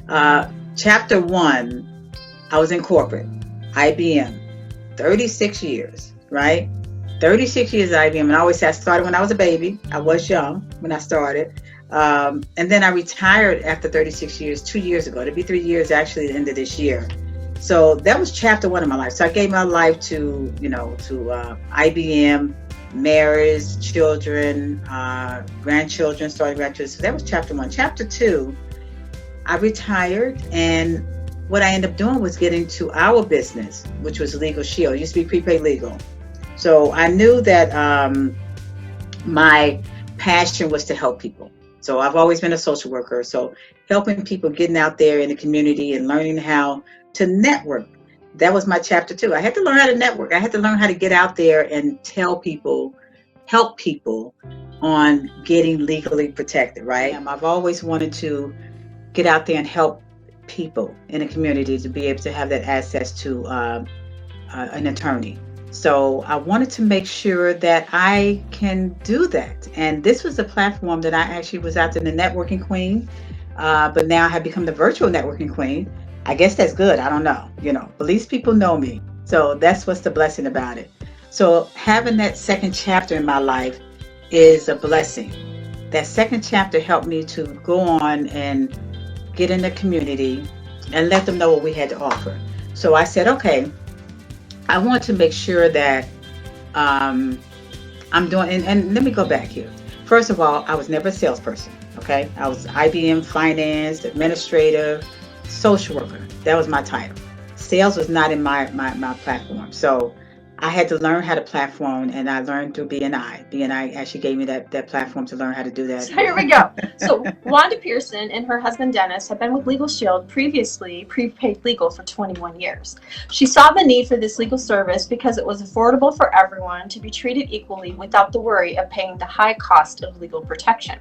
Chapter 1, I was in corporate, IBM, 36 years, right? 36 years at IBM. And I always say I started when I was a baby. I was young when I started. And then I retired after 36 years, 2 years ago. It'll be 3 years actually at the end of this year. So that was chapter 1 of my life. So I gave my life to IBM, marriage, children, grandchildren, starting grandchildren. So that was chapter 1. Chapter 2, I retired, and what I ended up doing was getting to our business, which was Legal Shield. It used to be prepaid legal. So I knew that my passion was to help people. So I've always been a social worker. So helping people, getting out there in the community and learning how to network. That was my chapter 2. I had to learn how to network. I had to learn how to get out there and tell people, help people on getting legally protected, right? I've always wanted to get out there and help people in the community to be able to have that access to an attorney. So I wanted to make sure that I can do that. And this was a platform that I actually was out there, the networking queen, but now I have become the virtual networking queen. I guess that's good. I don't know, but at least people know me. So that's what's the blessing about it. So having that second chapter in my life is a blessing. That second chapter helped me to go on and get in the community and let them know what we had to offer. So I said, okay, I want to make sure that I'm doing, and let me go back here. First of all, I was never a salesperson, okay? I was IBM finance, administrative, social worker. That was my title. Sales was not in my platform. So I had to learn how to platform, and I learned through BNI. BNI actually gave me that platform to learn how to do that. So here we go. So Wanda Pearson and her husband Dennis have been with Legal Shield, previously prepaid legal, for 21 years. She saw the need for this legal service because it was affordable for everyone to be treated equally without the worry of paying the high cost of legal protection.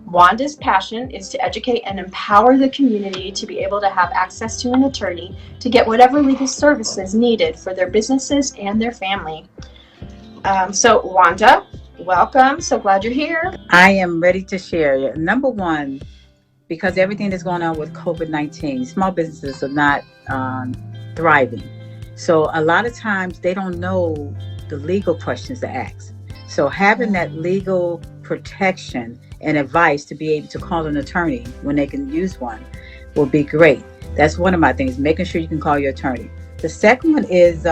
Wanda's passion is to educate and empower the community to be able to have access to an attorney to get whatever legal services needed for their businesses and their family. So Wanda, welcome. So glad you're here. I am ready to share. Number one, because everything that's going on with COVID-19, small businesses are not thriving. So a lot of times they don't know the legal questions to ask. So having that legal protection and advice to be able to call an attorney when they can use one will be great. That's one of my things, making sure you can call your attorney. The second one is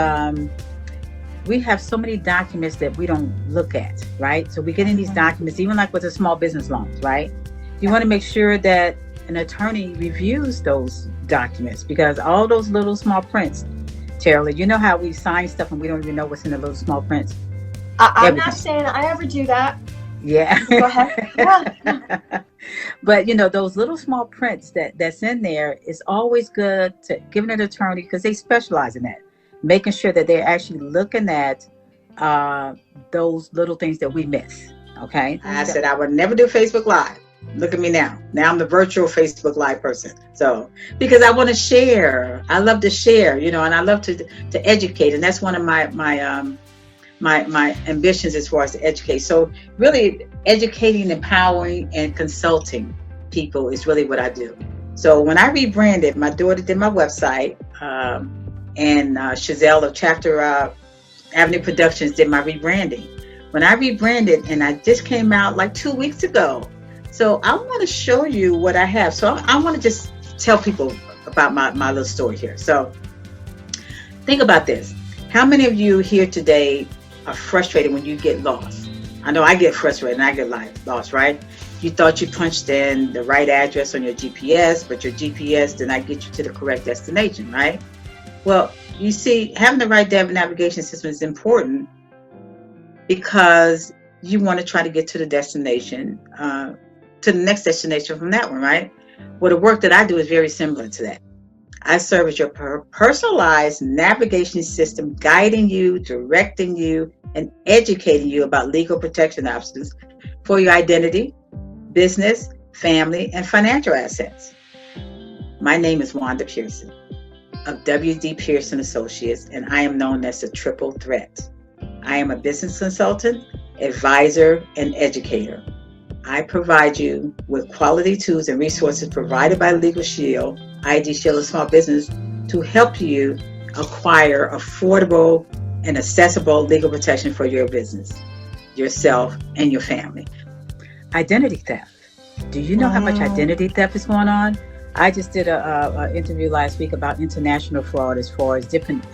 we have so many documents that we don't look at, right? So we get in these documents, even like with the small business loans, right? You want to make sure that an attorney reviews those documents, because all those little small prints, Terry, you know how we sign stuff and we don't even know what's in the little small prints? I'm not saying I ever do that. Yeah. Go ahead. Yeah. But those little small prints that's in there is always good to give an attorney, because they specialize in that, making sure that they're actually looking at those little things that we miss. Okay. I said I would never do Facebook Live. Look at me now. Now I'm the virtual Facebook Live person. So because I want to share, I love to share, and I love to educate, and that's one of my ambitions as far as to educate. So really educating, empowering, and consulting people is really what I do. So when I rebranded, my daughter did my website, and Chazelle of Chapter Avenue Productions did my rebranding. When I rebranded, and I just came out like 2 weeks ago. So I want to show you what I have. So I want to just tell people about my little story here. So think about this. How many of you here today are frustrated when you get lost? I know I get frustrated and I get lost, right? You thought you punched in the right address on your GPS, but your GPS did not get you to the correct destination, right? Well, you see, having the right navigation system is important because you want to try to get to the destination, to the next destination from that one, right? Well, the work that I do is very similar to that. I serve as your personalized navigation system, guiding you, directing you, and educating you about legal protection options for your identity, business, family, and financial assets. My name is Wanda Pearson of W.D. Pearson Associates, and I am known as the Triple Threat. I am a business consultant, advisor, and educator. I provide you with quality tools and resources provided by Legal Shield, ID Shield of Small Business, to help you acquire affordable and accessible legal protection for your business, yourself, and your family. Identity theft. Do you know how much identity theft is going on? I just did a interview last week about international fraud, as far as different,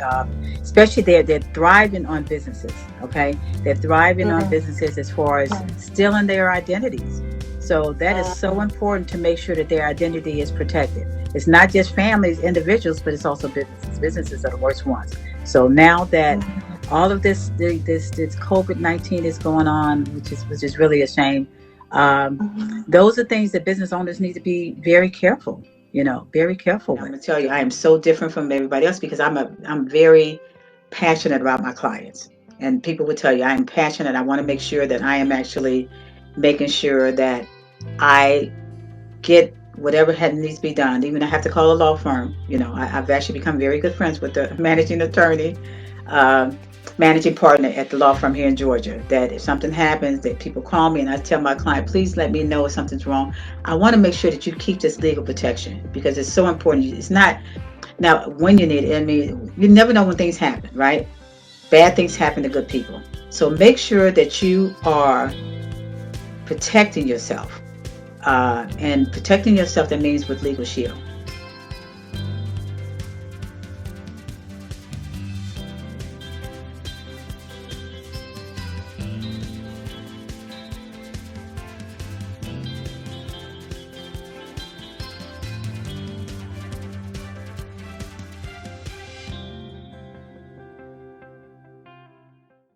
especially they're thriving on businesses. Okay, they're thriving on businesses as far as stealing their identities. So that is so important to make sure that their identity is protected. It's not just families, individuals, but it's also businesses. Businesses are the worst ones. So now that all of this COVID-19 is going on, which is really a shame. Those are things that business owners need to be very careful, very careful with. I'm going to tell you, I am so different from everybody else because I'm very passionate about my clients. And people would tell you, I am passionate. I want to make sure that I am actually making sure that I get whatever needs to be done. Even I have to call a law firm. I've actually become very good friends with the managing attorney, managing partner at the law firm here in Georgia, that if something happens, that people call me and I tell my client, please let me know if something's wrong. I want to make sure that you keep this legal protection because it's so important. It's not now when you need it. I mean, you never know when things happen, right? Bad things happen to good people. So make sure that you are protecting yourself. And protecting yourself, that means with Legal Shield.